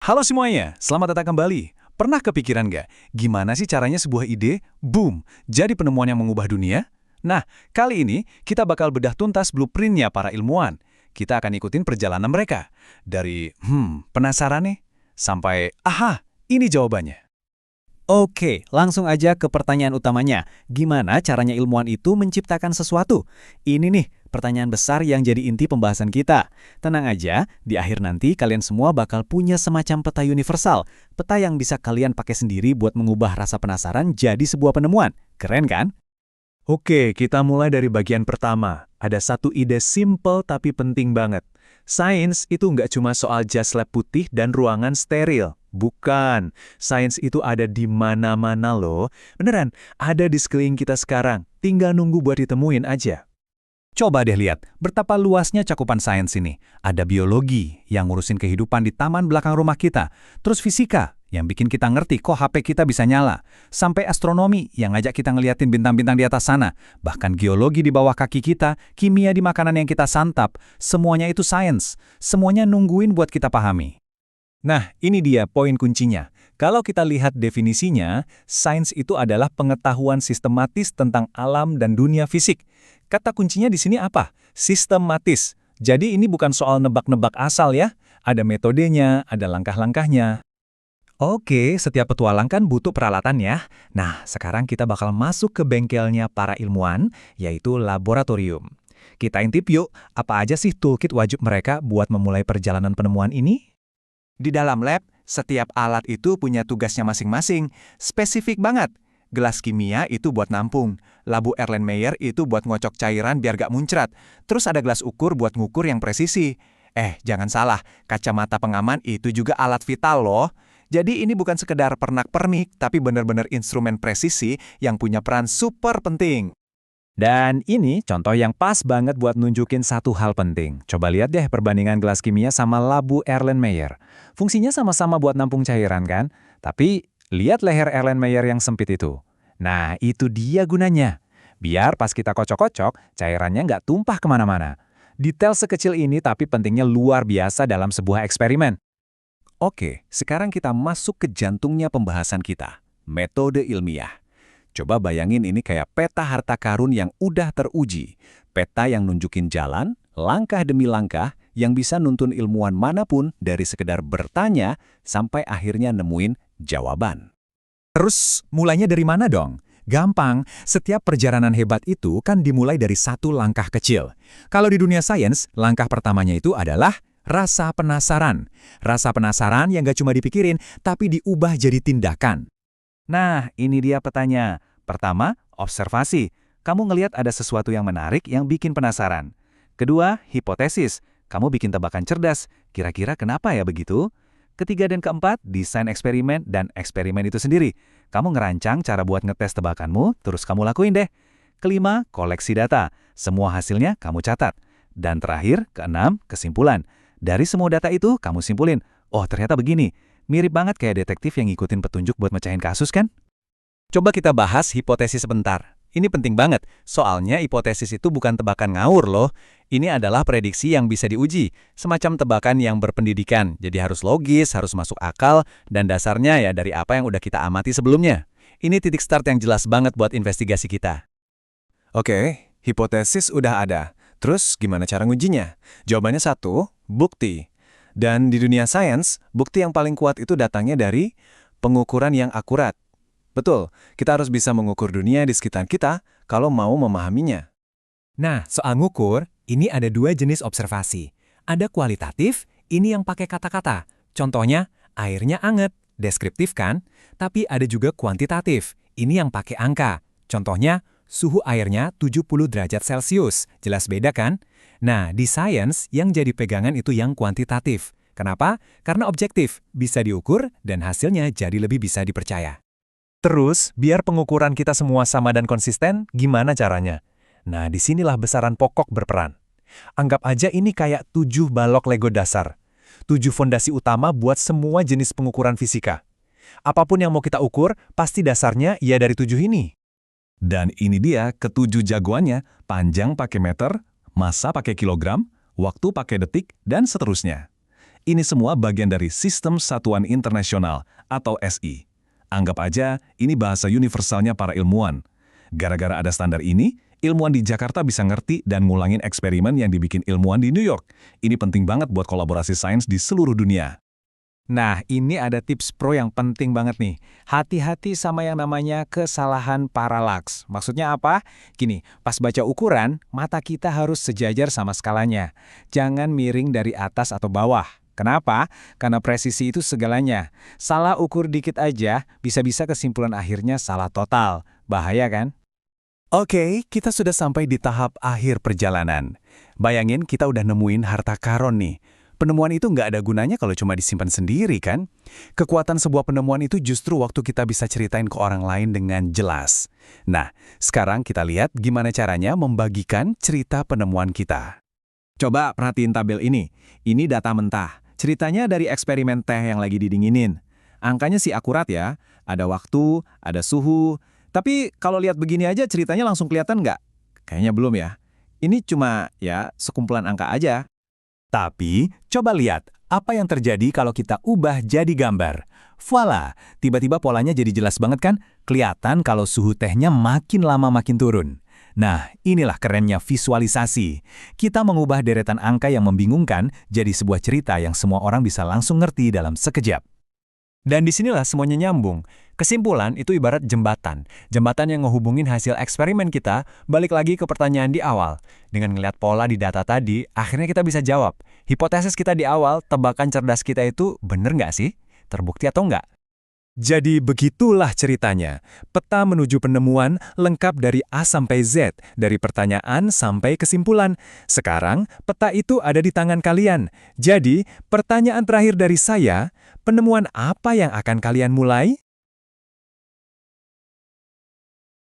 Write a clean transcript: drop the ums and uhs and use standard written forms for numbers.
Halo semuanya, selamat datang kembali. Pernah kepikiran nggak, gimana sih caranya sebuah ide, boom, jadi penemuan yang mengubah dunia? Nah, kali ini kita bakal bedah tuntas blueprint-nya para ilmuwan. Kita akan ikutin perjalanan mereka. Dari, penasaran nih, sampai, aha, ini jawabannya. Oke, langsung aja ke pertanyaan utamanya. Gimana caranya ilmuwan itu menciptakan sesuatu? Ini nih, pertanyaan besar yang jadi inti pembahasan kita. Tenang aja, di akhir nanti kalian semua bakal punya semacam peta universal. Peta yang bisa kalian pakai sendiri buat mengubah rasa penasaran jadi sebuah penemuan. Keren kan? Oke, kita mulai dari bagian pertama. Ada satu ide simple tapi penting banget. Sains itu nggak cuma soal jas lab putih dan ruangan steril. Bukan, sains itu ada di mana-mana loh. Beneran, ada di sekeliling kita sekarang. Tinggal nunggu buat ditemuin aja. Coba deh lihat, betapa luasnya cakupan sains ini. Ada biologi yang ngurusin kehidupan di taman belakang rumah kita. Terus fisika yang bikin kita ngerti kok HP kita bisa nyala. Sampai astronomi yang ngajak kita ngeliatin bintang-bintang di atas sana. Bahkan geologi di bawah kaki kita, kimia di makanan yang kita santap. Semuanya itu sains. Semuanya nungguin buat kita pahami. Nah, ini dia poin kuncinya. Kalau kita lihat definisinya, sains itu adalah pengetahuan sistematis tentang alam dan dunia fisik. Kata kuncinya di sini apa? Sistematis. Jadi ini bukan soal nebak-nebak asal ya. Ada metodenya, ada langkah-langkahnya. Oke, setiap petualang kan butuh peralatan ya. Nah, sekarang kita bakal masuk ke bengkelnya para ilmuwan, yaitu laboratorium. Kita intip yuk, apa aja sih toolkit wajib mereka buat memulai perjalanan penemuan ini? Di dalam lab, setiap alat itu punya tugasnya masing-masing. Spesifik banget. Gelas kimia itu buat nampung. Labu Erlenmeyer itu buat ngocok cairan biar gak muncrat. Terus ada gelas ukur buat ngukur yang presisi. Jangan salah, kacamata pengaman itu juga alat vital loh. Jadi ini bukan sekedar pernak-pernik, tapi benar-benar instrumen presisi yang punya peran super penting. Dan ini contoh yang pas banget buat nunjukin satu hal penting. Coba lihat deh perbandingan gelas kimia sama labu Erlenmeyer. Fungsinya sama-sama buat nampung cairan kan? Tapi lihat leher Erlenmeyer yang sempit itu. Nah, itu dia gunanya. Biar pas kita kocok-kocok, cairannya nggak tumpah kemana-mana. Detail sekecil ini tapi pentingnya luar biasa dalam sebuah eksperimen. Oke, sekarang kita masuk ke jantungnya pembahasan kita. Metode ilmiah. Coba bayangin ini kayak peta harta karun yang udah teruji. Peta yang nunjukin jalan, langkah demi langkah, yang bisa nuntun ilmuwan manapun dari sekedar bertanya sampai akhirnya nemuin jawaban. Terus mulainya dari mana dong? Gampang, setiap perjalanan hebat itu kan dimulai dari satu langkah kecil. Kalau di dunia sains, langkah pertamanya itu adalah rasa penasaran. Rasa penasaran yang gak cuma dipikirin, tapi diubah jadi tindakan. Nah, ini dia petanya. Pertama, observasi. Kamu ngelihat ada sesuatu yang menarik yang bikin penasaran. Kedua, hipotesis. Kamu bikin tebakan cerdas. Kira-kira kenapa ya begitu? Ketiga dan keempat, desain eksperimen dan eksperimen itu sendiri. Kamu ngerancang cara buat ngetes tebakanmu, terus kamu lakuin deh. Kelima, koleksi data. Semua hasilnya kamu catat. Dan terakhir, keenam, kesimpulan. Dari semua data itu, kamu simpulin, oh ternyata begini. Mirip banget kayak detektif yang ngikutin petunjuk buat mecahin kasus kan? Coba kita bahas hipotesis sebentar. Ini penting banget, soalnya hipotesis itu bukan tebakan ngawur loh. Ini adalah prediksi yang bisa diuji, semacam tebakan yang berpendidikan. Jadi harus logis, harus masuk akal, dan dasarnya ya dari apa yang udah kita amati sebelumnya. Ini titik start yang jelas banget buat investigasi kita. Oke, hipotesis udah ada. Terus gimana cara ngujinya? Jawabannya satu, bukti. Dan di dunia sains, bukti yang paling kuat itu datangnya dari pengukuran yang akurat. Betul, kita harus bisa mengukur dunia di sekitar kita kalau mau memahaminya. Nah, soal ngukur, ini ada dua jenis observasi. Ada kualitatif, ini yang pakai kata-kata. Contohnya, airnya anget, deskriptif kan? Tapi ada juga kuantitatif, ini yang pakai angka. Contohnya, suhu airnya 70 derajat Celcius. Jelas beda kan? Nah, di sains yang jadi pegangan itu yang kuantitatif. Kenapa? Karena objektif, bisa diukur, dan hasilnya jadi lebih bisa dipercaya. Terus, biar pengukuran kita semua sama dan konsisten, gimana caranya? Nah, disinilah besaran pokok berperan. Anggap aja ini kayak 7 balok Lego dasar. 7 fondasi utama buat semua jenis pengukuran fisika. Apapun yang mau kita ukur, pasti dasarnya ya dari 7 ini. Dan ini dia ke-7 jagoannya, panjang pakai meter, massa pakai kilogram, waktu pakai detik, dan seterusnya. Ini semua bagian dari Sistem Satuan Internasional atau SI. Anggap aja ini bahasa universalnya para ilmuwan. Gara-gara ada standar ini, ilmuwan di Jakarta bisa ngerti dan ngulangin eksperimen yang dibikin ilmuwan di New York. Ini penting banget buat kolaborasi sains di seluruh dunia. Nah, ini ada tips pro yang penting banget nih. Hati-hati sama yang namanya kesalahan paralaks. Maksudnya apa? Gini, pas baca ukuran, mata kita harus sejajar sama skalanya. Jangan miring dari atas atau bawah. Kenapa? Karena presisi itu segalanya. Salah ukur dikit aja, bisa-bisa kesimpulan akhirnya salah total. Bahaya kan? Oke, kita sudah sampai di tahap akhir perjalanan. Bayangin kita udah nemuin harta karun nih. Penemuan itu nggak ada gunanya kalau cuma disimpan sendiri kan? Kekuatan sebuah penemuan itu justru waktu kita bisa ceritain ke orang lain dengan jelas. Nah, sekarang kita lihat gimana caranya membagikan cerita penemuan kita. Coba perhatiin tabel ini. Ini data mentah. Ceritanya dari eksperimen teh yang lagi didinginin. Angkanya sih akurat ya. Ada waktu, ada suhu. Tapi kalau lihat begini aja ceritanya langsung kelihatan nggak? Kayaknya belum ya. Ini cuma ya sekumpulan angka aja. Tapi, coba lihat apa yang terjadi kalau kita ubah jadi gambar. Voila, tiba-tiba polanya jadi jelas banget kan? Kelihatan kalau suhu tehnya makin lama makin turun. Nah, inilah kerennya visualisasi. Kita mengubah deretan angka yang membingungkan jadi sebuah cerita yang semua orang bisa langsung ngerti dalam sekejap. Dan disinilah semuanya nyambung. Kesimpulan itu ibarat jembatan. Jembatan yang ngehubungin hasil eksperimen kita balik lagi ke pertanyaan di awal. Dengan ngeliat pola di data tadi, akhirnya kita bisa jawab. Hipotesis kita di awal, tebakan cerdas kita itu bener nggak sih? Terbukti atau nggak? Jadi begitulah ceritanya. Peta menuju penemuan lengkap dari A sampai Z, dari pertanyaan sampai kesimpulan. Sekarang, peta itu ada di tangan kalian. Jadi, pertanyaan terakhir dari saya, penemuan apa yang akan kalian mulai?